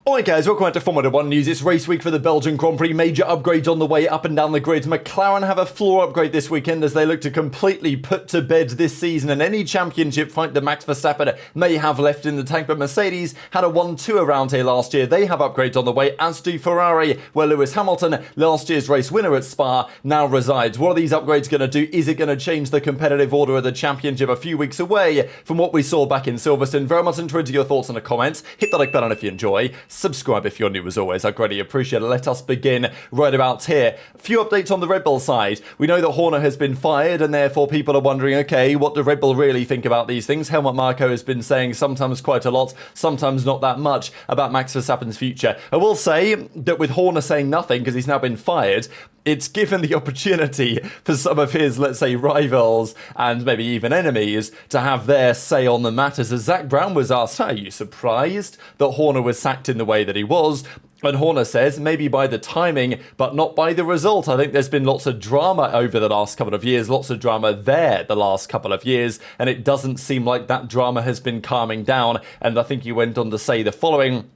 Alright guys, welcome back to Formula 1 news. It's race week for the Belgian Grand Prix. Major upgrades on the way up and down the grid. McLaren have a floor upgrade this weekend as they look to completely put to bed this season and any championship fight that Max Verstappen may have left in the tank. But Mercedes had a 1-2 around here last year. They have upgrades on the way, as do Ferrari, where Lewis Hamilton, last year's race winner at Spa, now resides. What are these upgrades going to do? Is it going to change the competitive order of the championship a few weeks away from what we saw back in Silverstone? Very much interested in your thoughts in the comments. Hit the like button if you enjoy. Subscribe if you're new as always, I greatly appreciate it. Let us begin right about here. A few updates on the Red Bull side. We know that Horner has been fired and therefore people are wondering, okay, what do Red Bull really think about these things? Helmut Marko has been saying sometimes quite a lot, sometimes not that much about Max Verstappen's future. I will say that with Horner saying nothing because he's now been fired, it's given the opportunity for some of his, let's say, rivals and maybe even enemies to have their say on the matters. As Zach Brown was asked, are you surprised that Horner was sacked in the way that he was? And Horner says, maybe by the timing, but not by the result. I think there's been lots of drama over the last couple of years, lots of drama there the last couple of years, and it doesn't seem like that drama has been calming down. And I think he went on to say the following: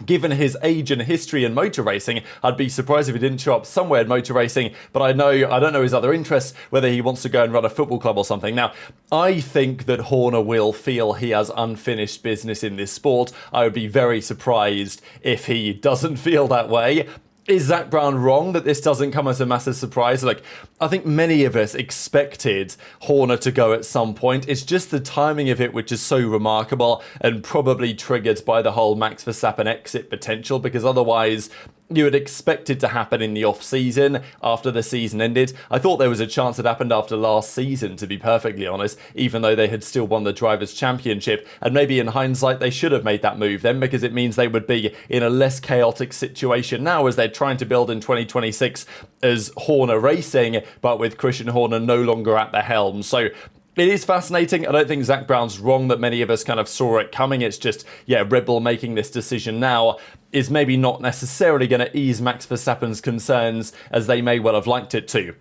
given his age and history in motor racing, I'd be surprised if he didn't show up somewhere in motor racing, but I don't know his other interests, whether he wants to go and run a football club or something. Now, I think that Horner will feel he has unfinished business in this sport. I would be very surprised if he doesn't feel that way. Is Zach Brown wrong that this doesn't come as a massive surprise? Like, I think many of us expected Horner to go at some point. It's just the timing of it which is so remarkable and probably triggered by the whole Max Verstappen exit potential, because otherwise you would expect it to happen in the off-season after the season ended. I thought there was a chance it happened after last season, to be perfectly honest, even though they had still won the Drivers' Championship. And maybe in hindsight they should have made that move then, because it means they would be in a less chaotic situation now as they're trying to build in 2026 as Horner Racing, but with Christian Horner no longer at the helm. So it is fascinating. I don't think Zach Brown's wrong that many of us kind of saw it coming. It's just, yeah, Red Bull making this decision now is maybe not necessarily going to ease Max Verstappen's concerns as they may well have liked it to.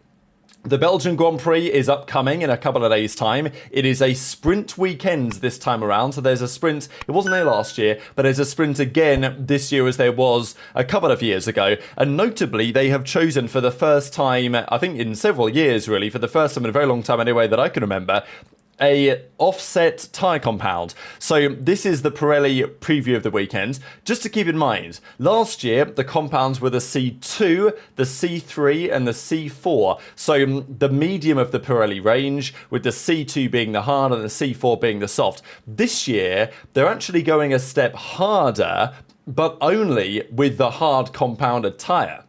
The Belgian Grand Prix is upcoming in a couple of days' time. It is a sprint weekend this time around. So there's a sprint. It wasn't there last year, but there's a sprint again this year as there was a couple of years ago. And notably, they have chosen for the first time, I think in several years really, for the first time in a very long time anyway that I can remember, a offset tyre compound. So this is the Pirelli preview of the weekend. Just to keep in mind, last year the compounds were the C2, the C3 and the C4. So the medium of the Pirelli range, with the C2 being the hard and the C4 being the soft. This year they're actually going a step harder, but only with the hard compounded tyre.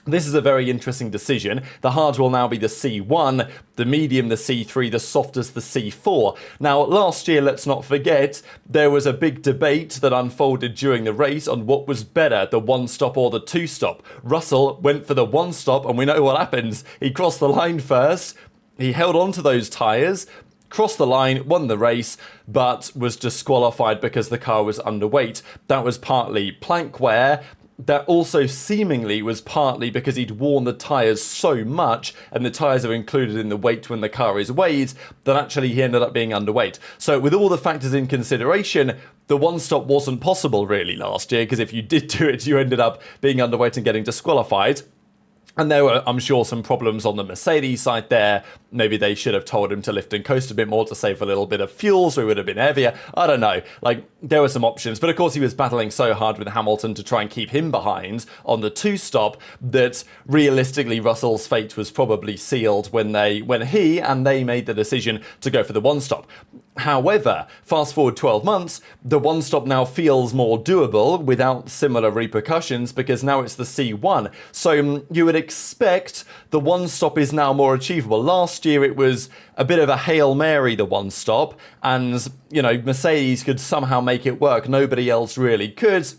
This is a very interesting decision. The hard will now be the C1, the medium the C3, the soft is the C4. Now, last year, let's not forget, there was a big debate that unfolded during the race on what was better, the one-stop or the two-stop. Russell went for the one-stop, and we know what happens. He crossed the line first, he held on to those tyres, crossed the line, won the race, but was disqualified because the car was underweight. That was partly plank wear. That also seemingly was partly because he'd worn the tyres so much, and the tyres are included in the weight when the car is weighed, that actually he ended up being underweight. So with all the factors in consideration, the one-stop wasn't possible really last year, because if you did do it, you ended up being underweight and getting disqualified. And there were, I'm sure, some problems on the Mercedes side there. Maybe they should have told him to lift and coast a bit more to save a little bit of fuel, so he would have been heavier. I don't know. Like, there were some options. But of course, he was battling so hard with Hamilton to try and keep him behind on the two-stop that realistically Russell's fate was probably sealed when he and they made the decision to go for the one-stop. However, fast forward 12 months, the one-stop now feels more doable without similar repercussions, because now it's the C1. So you would expect the one-stop is now more achievable. Last year it was a bit of a Hail Mary, the one-stop, and, you know, Mercedes could somehow make it work. Nobody else really could.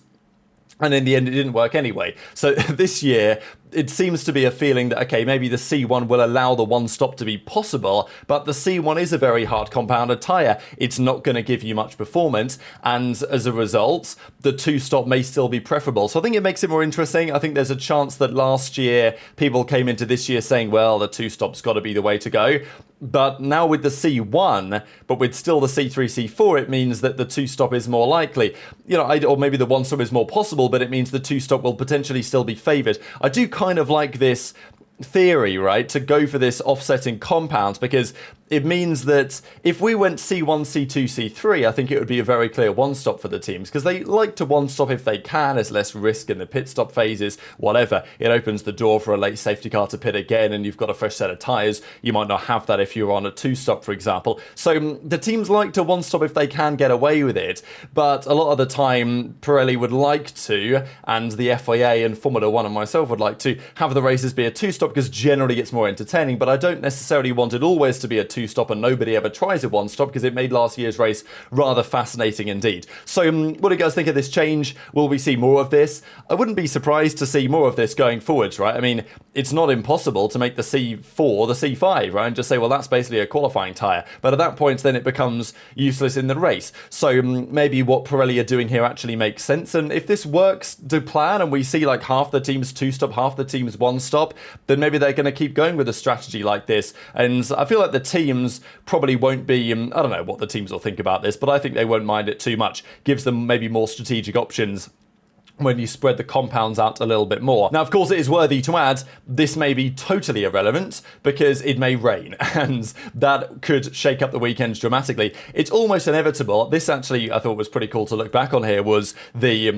And in the end, it didn't work anyway. So this year, it seems to be a feeling that, okay, maybe the C1 will allow the one stop to be possible, but the C1 is a very hard compounded tyre. It's not going to give you much performance, and as a result, the two stop may still be preferable. So I think it makes it more interesting. I think there's a chance that last year people came into this year saying, well, the two stop's got to be the way to go. But now with the C1, but with still the C3, C4, it means that the two stop is more likely. Or maybe the one stop is more possible, but it means the two stop will potentially still be favoured. I do kind of like this theory, right, to go for this offsetting compounds, because it means that if we went C1, C2, C3, I think it would be a very clear one-stop for the teams, because they like to one-stop if they can. There's less risk in the pit stop phases, whatever. It opens the door for a late safety car to pit again, and you've got a fresh set of tyres. You might not have that if you're on a two-stop, for example. So the teams like to one-stop if they can get away with it, but a lot of the time, Pirelli would like to, and the FIA and Formula 1 and myself would like to, have the races be a two-stop, because generally it's more entertaining, but I don't necessarily want it always to be a two-stop, and nobody ever tries a one-stop, because it made last year's race rather fascinating indeed. So what do you guys think of this change? Will we see more of this? I wouldn't be surprised to see more of this going forwards, right? I mean, it's not impossible to make the C4 the C5, right? And just say, well, that's basically a qualifying tyre. But at that point, then it becomes useless in the race. So maybe what Pirelli are doing here actually makes sense. And if this works to plan, and we see like half the teams two-stop, half the teams one-stop, then maybe they're going to keep going with a strategy like this. And I feel like the teams probably won't be, I don't know what the teams will think about this, but I think they won't mind it too much. Gives them maybe more strategic options when you spread the compounds out a little bit more. Now, of course, it is worthy to add, this may be totally irrelevant because it may rain, and that could shake up the weekends dramatically. It's almost inevitable. This actually, I thought was pretty cool to look back on here, was the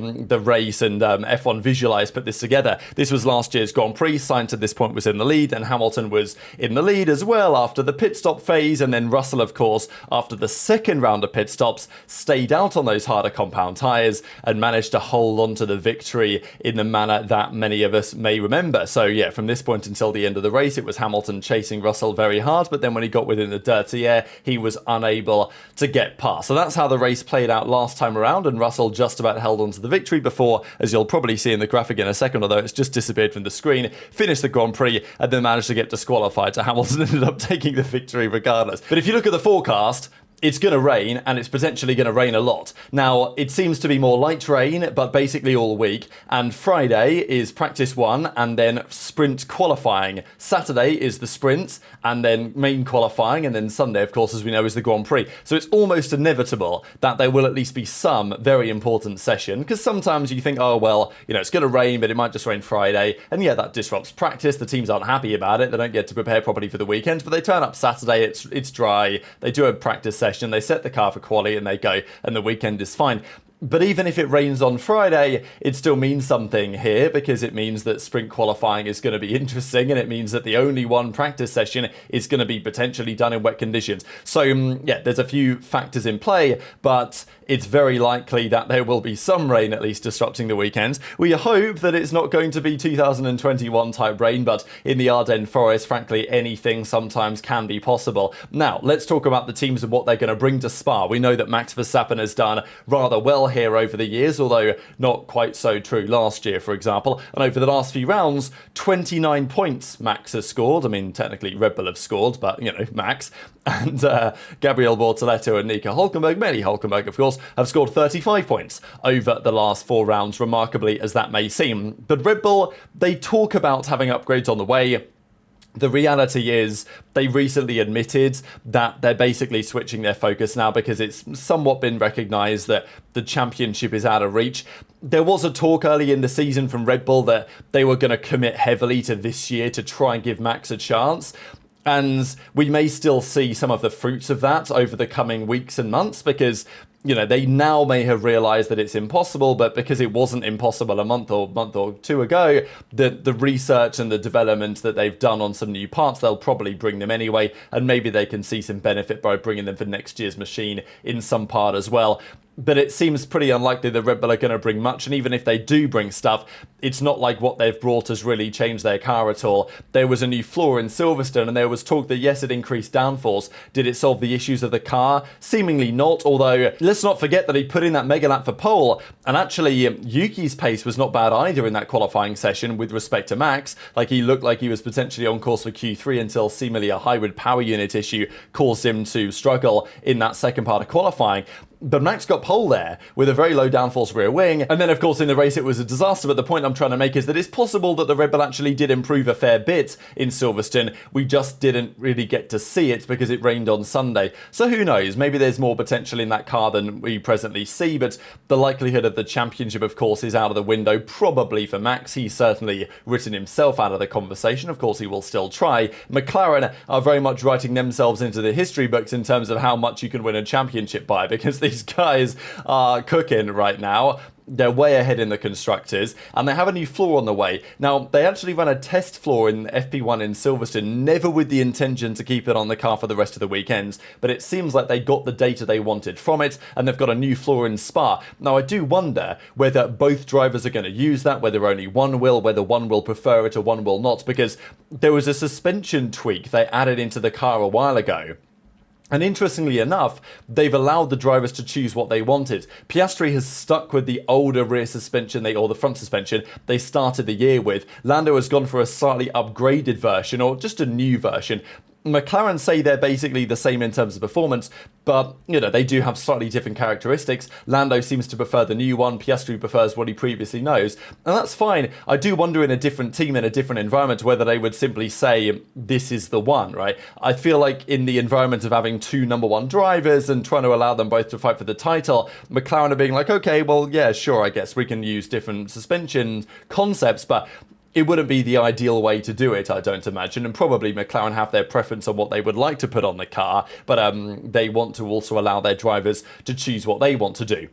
race, and F1 Visualize put this together. This was last year's Grand Prix. Sainz at this point was in the lead, and Hamilton was in the lead as well after the pit stop phase, and then Russell, of course, after the second round of pit stops, stayed out on those harder compound tyres and managed to hold on to the victory in the manner that many of us may remember. So yeah, from this point until the end of the race, it was Hamilton chasing Russell very hard, but then when he got within the dirty air, he was unable to get past. So that's how the race played out last time around, and Russell just about held on to the victory before, as you'll probably see in the graphic in a second, although it's just disappeared from the screen, finished the Grand Prix and then managed to get disqualified. So Hamilton ended up taking the victory regardless. But if you look at the forecast, it's going to rain, and it's potentially going to rain a lot. Now, it seems to be more light rain, but basically all week. And Friday is practice 1, and then sprint qualifying. Saturday is the sprint, and then main qualifying, and then Sunday, of course, as we know, is the Grand Prix. So it's almost inevitable that there will at least be some very important session, because sometimes you think, oh, well, it's going to rain, but it might just rain Friday. And yeah, that disrupts practice. The teams aren't happy about it. They don't get to prepare properly for the weekend, but they turn up Saturday, it's dry. They do a practice session, they set the car for quali, and they go, and the weekend is fine. But even if it rains on Friday, it still means something here, because it means that sprint qualifying is going to be interesting, and it means that the only one practice session is going to be potentially done in wet conditions. So yeah, there's a few factors in play, but it's very likely that there will be some rain at least disrupting the weekends. We hope that it's not going to be 2021 type rain, but in the Ardennes forest, frankly, anything sometimes can be possible. Now, let's talk about the teams and what they're going to bring to Spa. We know that Max Verstappen has done rather well here over the years, although not quite so true last year, for example. And over the last few rounds, 29 points Max has scored. I mean, technically Red Bull have scored, but, Max. And Gabriel Bortoleto and Nico Hülkenberg, mainly Hülkenberg, of course, have scored 35 points over the last 4 rounds, remarkably as that may seem. But Red Bull, they talk about having upgrades on the way. The reality is they recently admitted that they're basically switching their focus now, because it's somewhat been recognised that the championship is out of reach. There was a talk early in the season from Red Bull that they were going to commit heavily to this year to try and give Max a chance. And we may still see some of the fruits of that over the coming weeks and months, because they now may have realised that it's impossible, but because it wasn't impossible a month or two ago, the research and the development that they've done on some new parts, they'll probably bring them anyway, and maybe they can see some benefit by bringing them for next year's machine in some part as well. but it seems pretty unlikely that Red Bull are going to bring much, and even if they do bring stuff, it's not like what they've brought has really changed their car at all. There was a new floor in Silverstone, and there was talk that yes, it increased downforce. Did it solve the issues of the car? Seemingly not, although let's not forget that he put in that mega lap for pole, and actually Yuki's pace was not bad either in that qualifying session with respect to Max. Like, he looked like he was potentially on course for Q3 until seemingly a hybrid power unit issue caused him to struggle in that second part of qualifying. But Max got pole there with a very low downforce rear wing, and then of course in the race it was a disaster. But the point I'm trying to make is that it's possible that the Red Bull actually did improve a fair bit in Silverstone. We just didn't really get to see it because it rained on Sunday. So who knows, maybe there's more potential in that car than we presently see, but the likelihood of the championship of course is out of the window, probably for Max. He's certainly written himself out of the conversation. Of course he will still try. McLaren are very much writing themselves into the history books in terms of how much you can win a championship by, because these guys are cooking right now. They're way ahead in the constructors, and they have a new floor on the way. Now, they actually ran a test floor in FP1 in Silverstone, never with the intention to keep it on the car for the rest of the weekends, but it seems like they got the data they wanted from it, and they've got a new floor in Spa. Now, I do wonder whether both drivers are going to use that, whether only one will, whether one will prefer it or one will not, because there was a suspension tweak they added into the car a while ago. And interestingly enough, they've allowed the drivers to choose what they wanted. Piastri has stuck with the older rear suspension, or the front suspension, they started the year with. Lando has gone for a slightly upgraded version, or just a new version. McLaren say they're basically the same in terms of performance, but, you know, they do have slightly different characteristics. Lando seems to prefer the new one, Piastri prefers what he previously knows, and that's fine. I do wonder in a different team, in a different environment, whether they would simply say, this is the one, right? I feel like in the environment of having two number one drivers and trying to allow them both to fight for the title, McLaren are being like, okay, well, yeah, sure, I guess we can use different suspension concepts, but it wouldn't be the ideal way to do it, I don't imagine, and probably McLaren have their preference on what they would like to put on the car, but they want to also allow their drivers to choose what they want to do.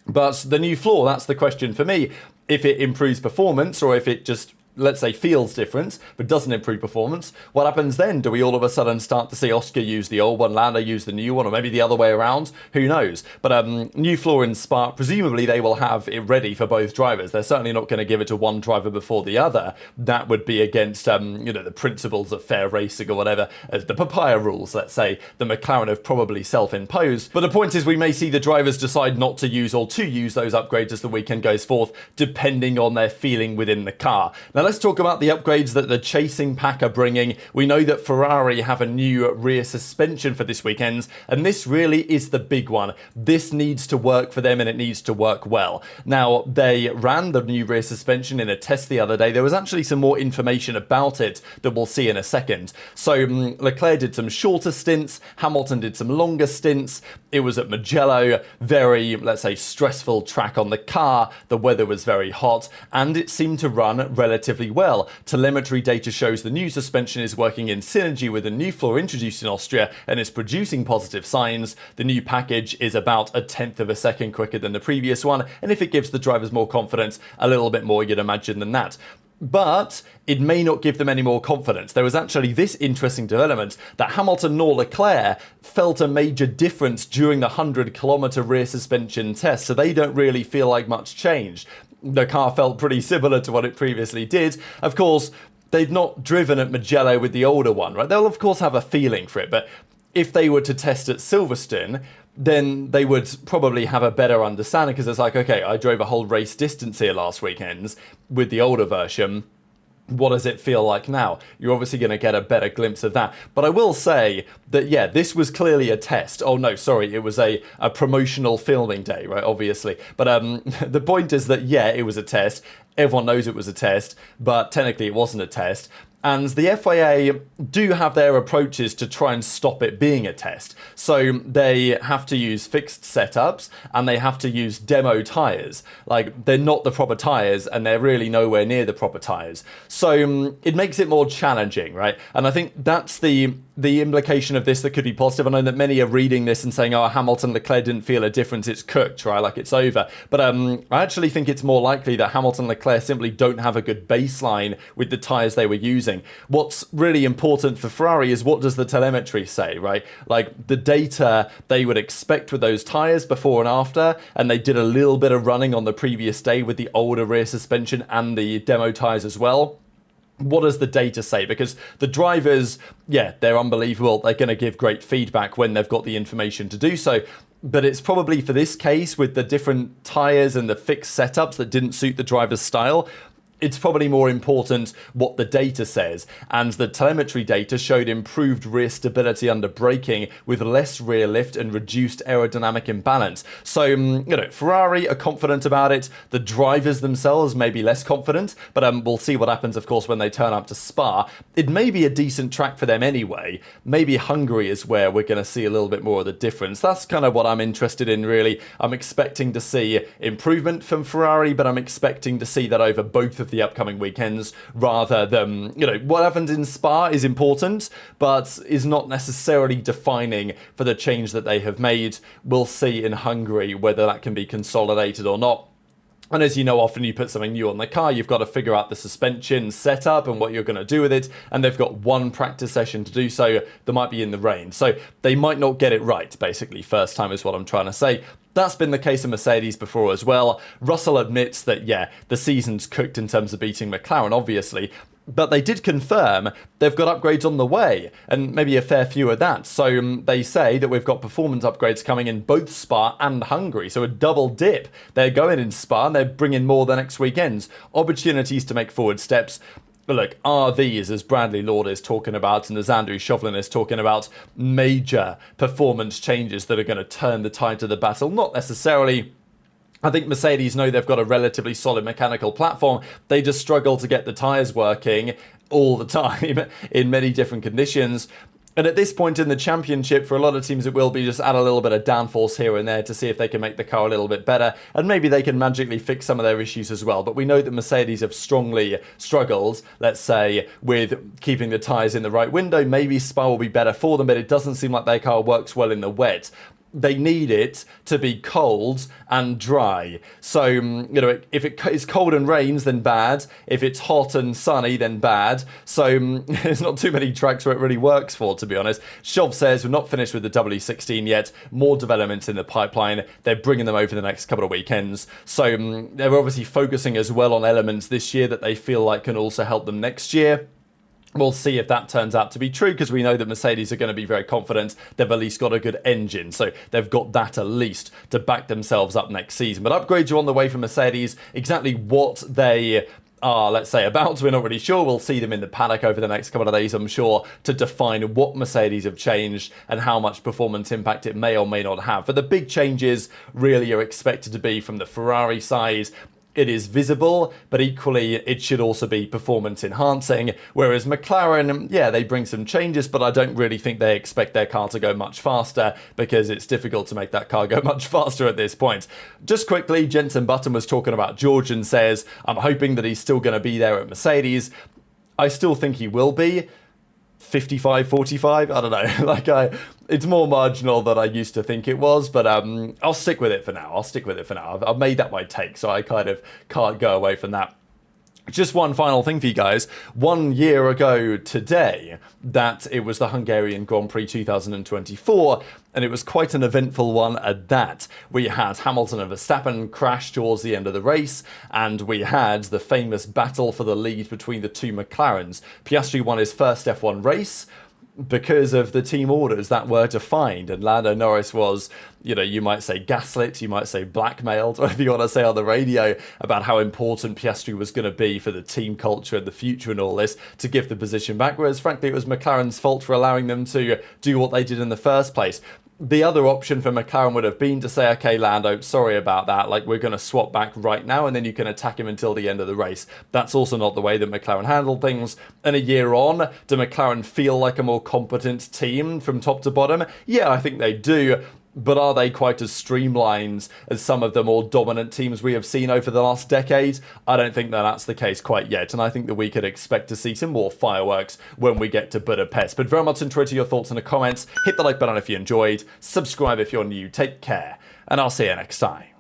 But the new floor, that's the question for me. If it improves performance, or if it just, let's say, feels different, but doesn't improve performance, what happens then? Do we all of a sudden start to see Oscar use the old one, Lando use the new one, or maybe the other way around? Who knows? But new floor in Spa, presumably they will have it ready for both drivers. They're certainly not going to give it to one driver before the other. That would be against, the principles of fair racing or whatever, as the papaya rules, let's say, the McLaren have probably self-imposed. But the point is, we may see the drivers decide not to use or to use those upgrades as the weekend goes forth, depending on their feeling within the car. Now, let's talk about the upgrades that the chasing pack are bringing. We know that Ferrari have a new rear suspension for this weekend, and this really is the big one. This needs to work for them, and it needs to work well. Now, they ran the new rear suspension in a test the other day. There was actually some more information about it that we'll see in a second. So Leclerc did some shorter stints, Hamilton did some longer stints. It was at Mugello, very, let's say, stressful track on the car. The weather was very hot, and it seemed to run relatively well. Telemetry data shows the new suspension is working in synergy with the new floor introduced in Austria and is producing positive signs. The new package is about 1/10 of a second quicker than the previous one, and if it gives the drivers more confidence, a little bit more, you'd imagine, than that. But it may not give them any more confidence. There was actually this interesting development that Hamilton nor Leclerc felt a major difference during the 100-kilometre rear suspension test, so they don't really feel like much changed. The car felt pretty similar to what it previously did. Of course, they've not driven at Mugello with the older one, right? They'll of course have a feeling for it, but if they were to test at Silverstone, then they would probably have a better understanding, because it's like, okay, I drove a whole race distance here last weekend with the older version. What does it feel like now? You're obviously going to get a better glimpse of that. But I will say that, yeah, this was clearly a test. Oh, no, sorry, it was a promotional filming day, right, obviously. But the point is that, yeah, it was a test. Everyone knows it was a test, but technically it wasn't a test. And the FIA do have their approaches to try and stop it being a test. So they have to use fixed setups and they have to use demo tyres. Like, they're not the proper tyres and they're really nowhere near the proper tyres. So it makes it more challenging, right? And I think that's the the implication of this that could be positive, I know that many are reading this and saying, oh, Hamilton, Leclerc didn't feel a difference, it's cooked, right? Like it's over. But I actually think it's more likely that Hamilton, Leclerc simply don't have a good baseline with the tyres they were using. What's really important for Ferrari is what does the telemetry say, right? Like the data they would expect with those tyres before and after, and they did a little bit of running on the previous day with the older rear suspension and the demo tyres as well. What does the data say? Because the drivers, yeah, they're unbelievable. They're going to give great feedback when they've got the information to do so. But it's probably for this case with the different tyres and the fixed setups that didn't suit the driver's style, it's probably more important what the data says. And the telemetry data showed improved rear stability under braking with less rear lift and reduced aerodynamic imbalance. So, Ferrari are confident about it. The drivers themselves may be less confident, but we'll see what happens, of course, when they turn up to Spa. It may be a decent track for them anyway. Maybe Hungary is where we're going to see a little bit more of the difference. That's kind of what I'm interested in, really. I'm expecting to see improvement from Ferrari, but I'm expecting to see that over both of the upcoming weekends rather than, what happens in Spa is important, but is not necessarily defining for the change that they have made. We'll see in Hungary whether that can be consolidated or not. And as you know, often you put something new on the car, you've got to figure out the suspension setup and what you're going to do with it. And they've got one practice session to do so that might be in the rain. So they might not get it right, basically, first time is what I'm trying to say. That's been the case of Mercedes before as well. Russell admits that, yeah, the season's cooked in terms of beating McLaren, obviously. But they did confirm they've got upgrades on the way, and maybe a fair few of that. So they say that we've got performance upgrades coming in both Spa and Hungary. So a double dip. They're going in Spa and they're bringing more the next weekends. Opportunities to make forward steps. But look, are these, as Bradley Lord is talking about and as Andrew Shovlin is talking about, major performance changes that are going to turn the tide to the battle? Not necessarily. I think Mercedes know they've got a relatively solid mechanical platform. They just struggle to get the tyres working all the time in many different conditions. And at this point in the championship, for a lot of teams, it will be just add a little bit of downforce here and there to see if they can make the car a little bit better. And maybe they can magically fix some of their issues as well. But we know that Mercedes have strongly struggled, let's say, with keeping the tyres in the right window. Maybe Spa will be better for them, but it doesn't seem like their car works well in the wet. They need it to be cold and dry. So, if it is cold and rains, then bad. If it's hot and sunny, then bad. So, there's not too many tracks where it really works for, to be honest. Shov says, we're not finished with the W16 yet. More developments in the pipeline. They're bringing them over the next couple of weekends. So, they're obviously focusing as well on elements this year that they feel like can also help them next year. We'll see if that turns out to be true, because we know that Mercedes are going to be very confident they've at least got a good engine. So they've got that at least to back themselves up next season. But upgrades are on the way for Mercedes. Exactly what they are, let's say, about, we're not really sure. We'll see them in the paddock over the next couple of days, I'm sure, to define what Mercedes have changed and how much performance impact it may or may not have. But the big changes really are expected to be from the Ferrari side. It is visible, but equally it should also be performance enhancing. Whereas McLaren, yeah, they bring some changes, but I don't really think they expect their car to go much faster, because it's difficult to make that car go much faster at this point. Just quickly, Jenson Button was talking about George and says, I'm hoping that he's still going to be there at Mercedes. I still think he will be. 55, 45, I don't know. It's more marginal than I used to think it was, but I'll stick with it for now. I've made that my take, so I kind of can't go away from that. Just one final thing for you guys. 1 year ago today, that it was the Hungarian Grand Prix 2024, and it was quite an eventful one at that. We had Hamilton and Verstappen crash towards the end of the race, and we had the famous battle for the lead between the two McLarens. Piastri won his first F1 race because of the team orders that were defined, and Lando Norris was, you might say gaslit, you might say blackmailed, whatever you want to say on the radio, about how important Piastri was going to be for the team culture and the future and all this, to give the position back, whereas frankly it was McLaren's fault for allowing them to do what they did in the first place. The other option for McLaren would have been to say, okay, Lando, sorry about that, we're going to swap back right now, and then you can attack him until the end of the race. That's also not the way that McLaren handled things. And a year on, do McLaren feel like a more competent team from top to bottom? Yeah, I think they do. But are they quite as streamlined as some of the more dominant teams we have seen over the last decade? I don't think that that's the case quite yet, and I think that we could expect to see some more fireworks when we get to Budapest. But very much enjoy your thoughts in the comments. Hit the like button if you enjoyed. Subscribe if you're new. Take care, and I'll see you next time.